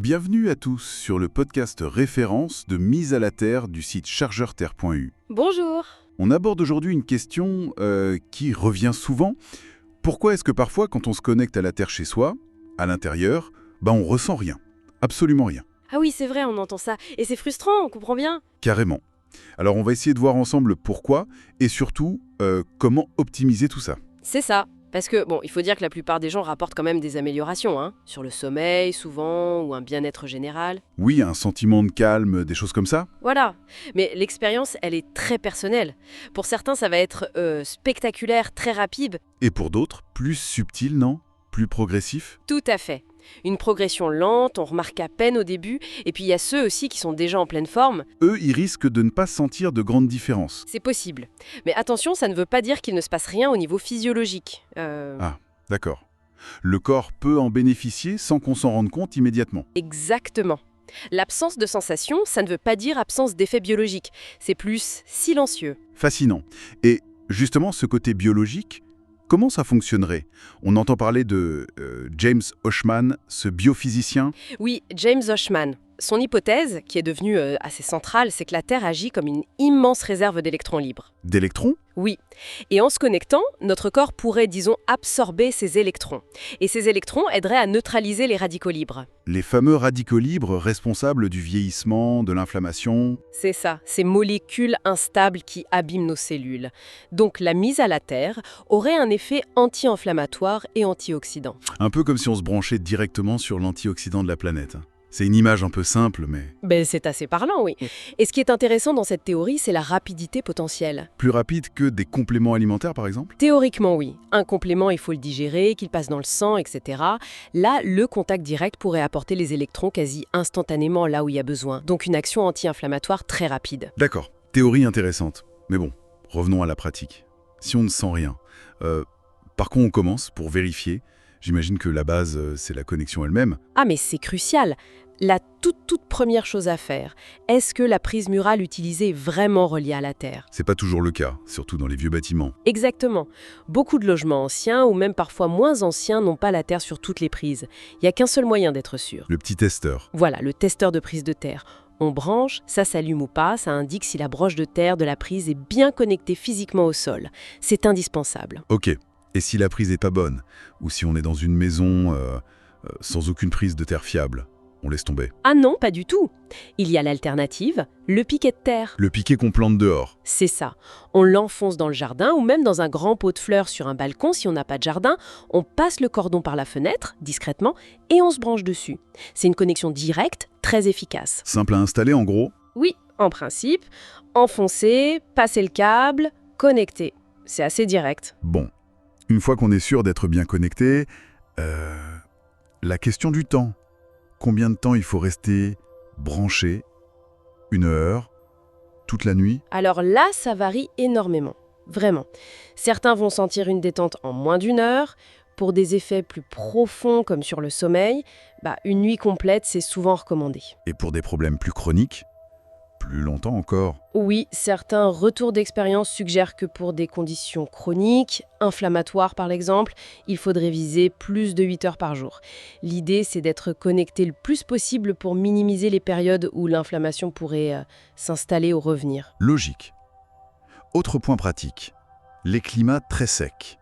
Bienvenue à tous sur le podcast référence de mise à la Terre du site chargeurterre.eu. Bonjour. On aborde aujourd'hui une question qui revient souvent. Pourquoi est-ce que parfois, quand on se connecte à la Terre chez soi, à l'intérieur, on ressent rien, absolument rien, Ah oui, c'est vrai, on entend ça. Et c'est frustrant, on comprend bien. carrément. Alors on va essayer de voir ensemble pourquoi et surtout comment optimiser tout ça. C'est ça. Parce que, il faut dire que la plupart des gens rapportent quand même des améliorations, sur le sommeil, souvent, ou un bien-être général. Oui, un sentiment de calme, des choses comme ça. Voilà. Mais l'expérience, elle est très personnelle. Pour certains, ça va être spectaculaire, très rapide. Et pour d'autres, plus subtil, non? Plus progressif? Tout à fait. Une progression lente, on remarque à peine au début. Et puis il y a ceux aussi qui sont déjà en pleine forme. Eux, ils risquent de ne pas sentir de grandes différences. C'est possible. Mais attention, ça ne veut pas dire qu'il ne se passe rien au niveau physiologique. Ah, d'accord. Le corps peut en bénéficier sans qu'on s'en rende compte immédiatement. Exactement. L'absence de sensation, ça ne veut pas dire absence d'effet biologique. C'est plus silencieux. Fascinant. Et justement, ce côté biologique, comment ça fonctionnerait? On entend parler de James Hochman, ce biophysicien. Oui, James Hochman. Son hypothèse, qui est devenue assez centrale, c'est que la Terre agit comme une immense réserve d'électrons libres. D'électrons? Oui. Et en se connectant, notre corps pourrait, disons, absorber ces électrons. Et ces électrons aideraient à neutraliser les radicaux libres. Les fameux radicaux libres responsables du vieillissement, de l'inflammation. C'est ça, ces molécules instables qui abîment nos cellules. Donc la mise à la Terre aurait un effet anti-inflammatoire et antioxydant. Un peu comme si on se branchait directement sur l'antioxydant de la planète. C'est une image un peu simple, mais C'est assez parlant, oui. Et ce qui est intéressant dans cette théorie, c'est la rapidité potentielle. plus rapide que des compléments alimentaires, par exemple? Théoriquement, oui. Un complément, il faut le digérer, qu'il passe dans le sang, etc. Là, le contact direct pourrait apporter les électrons quasi instantanément là où il y a besoin. Donc une action anti-inflammatoire très rapide. D'accord, théorie intéressante. Mais bon, revenons à la pratique. Si on ne sent rien, par quoi on commence pour vérifier? J'imagine que la base, c'est la connexion elle-même. Ah mais c'est crucial. La toute première chose à faire, est-ce que la prise murale utilisée est vraiment reliée à la Terre? C'est pas toujours le cas, surtout dans les vieux bâtiments. Exactement. Beaucoup de logements anciens, ou même parfois moins anciens, n'ont pas la Terre sur toutes les prises. Il n'y a qu'un seul moyen d'être sûr. Le petit testeur. Voilà, le testeur de prise de terre. On branche, ça s'allume ou pas, ça indique si la broche de terre de la prise est bien connectée physiquement au sol. C'est indispensable. Ok, et si la prise est pas bonne? Ou si on est dans une maison sans aucune prise de terre fiable? On laisse tomber. Ah non, pas du tout. Il y a l'alternative, le piquet de terre. Le piquet qu'on plante dehors. C'est ça. On l'enfonce dans le jardin ou même dans un grand pot de fleurs sur un balcon si on n'a pas de jardin. On passe le cordon par la fenêtre, discrètement, et on se branche dessus. C'est une connexion directe, très efficace. Simple à installer en gros. Oui, en principe, enfoncer, passer le câble, connecter. C'est assez direct. Bon, une fois qu'on est sûr d'être bien connecté, la question du temps. Combien de temps il faut rester branché? 1 heure? Toute la nuit? Alors là, ça varie énormément. Vraiment. Certains vont sentir une détente en moins d'1 heure. Pour des effets plus profonds comme sur le sommeil, une nuit complète, c'est souvent recommandé. Et pour des problèmes plus chroniques? Plus longtemps encore? Oui, certains retours d'expérience suggèrent que pour des conditions chroniques, inflammatoires par exemple, il faudrait viser plus de 8 heures par jour. L'idée, c'est d'être connecté le plus possible pour minimiser les périodes où l'inflammation pourrait s'installer ou revenir. Logique. Autre point pratique. Les climats très secs.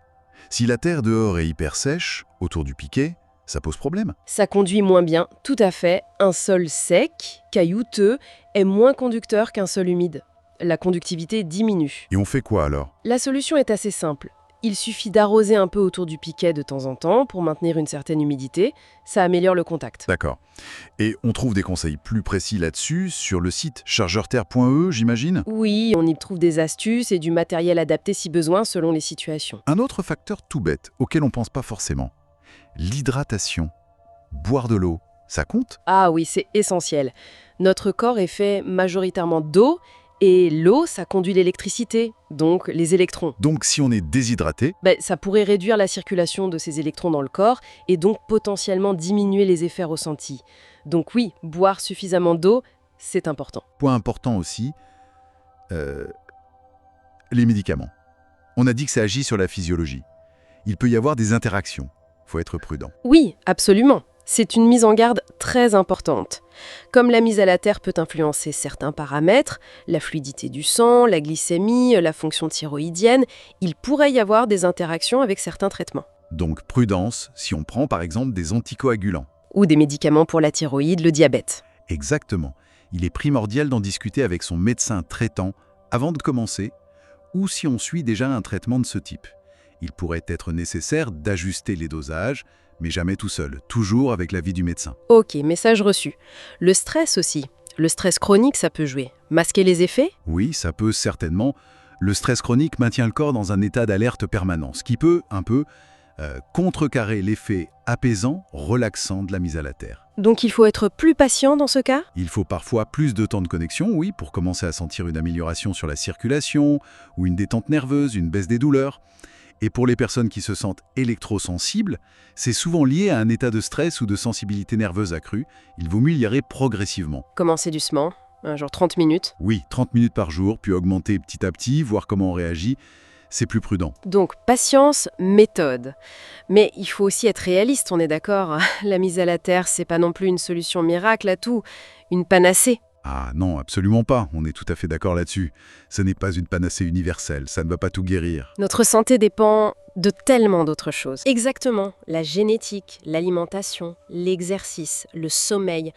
Si la terre dehors est hyper sèche, autour du piquet, ça pose problème. Ça conduit moins bien, tout à fait. Un sol sec, caillouteux, est moins conducteur qu'un sol humide. La conductivité diminue. Et on fait quoi alors? La solution est assez simple. Il suffit d'arroser un peu autour du piquet de temps en temps pour maintenir une certaine humidité. Ça améliore le contact. D'accord. Et on trouve des conseils plus précis là-dessus sur le site chargeurterre.eu, j'imagine? Oui, on y trouve des astuces et du matériel adapté si besoin selon les situations. Un autre facteur tout bête, auquel on pense pas forcément. L'hydratation. Boire de l'eau, ça compte? Ah oui, c'est essentiel. Notre corps est fait majoritairement d'eau et l'eau, ça conduit l'électricité, donc les électrons. Donc si on est déshydraté, Ça pourrait réduire la circulation de ces électrons dans le corps et donc potentiellement diminuer les effets ressentis. Donc oui, boire suffisamment d'eau, c'est important. point important aussi, les médicaments. On a dit que ça agit sur la physiologie. Il peut y avoir des interactions. Faut être prudent. Oui, absolument. C'est une mise en garde très importante. Comme la mise à la terre peut influencer certains paramètres, la fluidité du sang, la glycémie, la fonction thyroïdienne, il pourrait y avoir des interactions avec certains traitements. Donc prudence si on prend par exemple des anticoagulants. Ou des médicaments pour la thyroïde, le diabète. Exactement. Il est primordial d'en discuter avec son médecin traitant avant de commencer, ou si on suit déjà un traitement de ce type. Il pourrait être nécessaire d'ajuster les dosages, mais jamais tout seul, toujours avec l'avis du médecin. Ok, message reçu. Le stress aussi. Le stress chronique, ça peut jouer. Masquer les effets? Oui, ça peut certainement. Le stress chronique maintient le corps dans un état d'alerte permanent, ce qui peut, un peu, contrecarrer l'effet apaisant, relaxant de la mise à la terre. Donc il faut être plus patient dans ce cas? Il faut parfois plus de temps de connexion, oui, pour commencer à sentir une amélioration sur la circulation, ou une détente nerveuse, une baisse des douleurs. Et pour les personnes qui se sentent électrosensibles, c'est souvent lié à un état de stress ou de sensibilité nerveuse accrue. Il vaut mieux y aller progressivement. Commencer doucement, genre 30 minutes. Oui, 30 minutes par jour, puis augmenter petit à petit, voir comment on réagit. C'est plus prudent. Donc patience, méthode. Mais il faut aussi être réaliste, on est d'accord. La mise à la terre, c'est pas non plus une solution miracle à tout, une panacée. Ah non, absolument pas. On est tout à fait d'accord là-dessus. Ce n'est pas une panacée universelle, ça ne va pas tout guérir. Notre santé dépend de tellement d'autres choses. Exactement, la génétique, l'alimentation, l'exercice, le sommeil,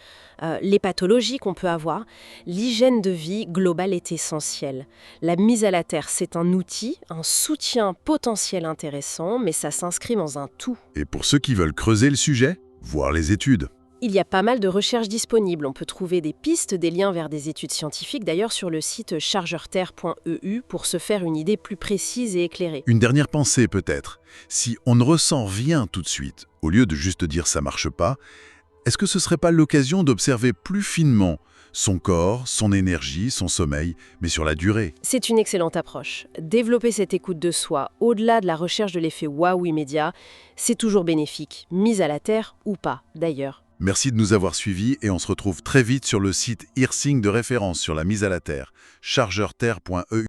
les pathologies qu'on peut avoir. L'hygiène de vie globale est essentielle. La mise à la terre, c'est un outil, un soutien potentiel intéressant, mais ça s'inscrit dans un tout. Et pour ceux qui veulent creuser le sujet, voir les études. Il y a pas mal de recherches disponibles. On peut trouver des pistes, des liens vers des études scientifiques, d'ailleurs sur le site chargeurterre.eu pour se faire une idée plus précise et éclairée. Une dernière pensée peut-être. Si on ne ressent rien tout de suite, au lieu de juste dire ça marche pas, est-ce que ce serait pas l'occasion d'observer plus finement son corps, son énergie, son sommeil, mais sur la durée? C'est une excellente approche. Développer cette écoute de soi, au-delà de la recherche de l'effet waouh immédiat, c'est toujours bénéfique, mise à la terre ou pas, d'ailleurs. Merci de nous avoir suivis et on se retrouve très vite sur le site IRSING de référence sur la mise à la terre, chargeurterre.eu.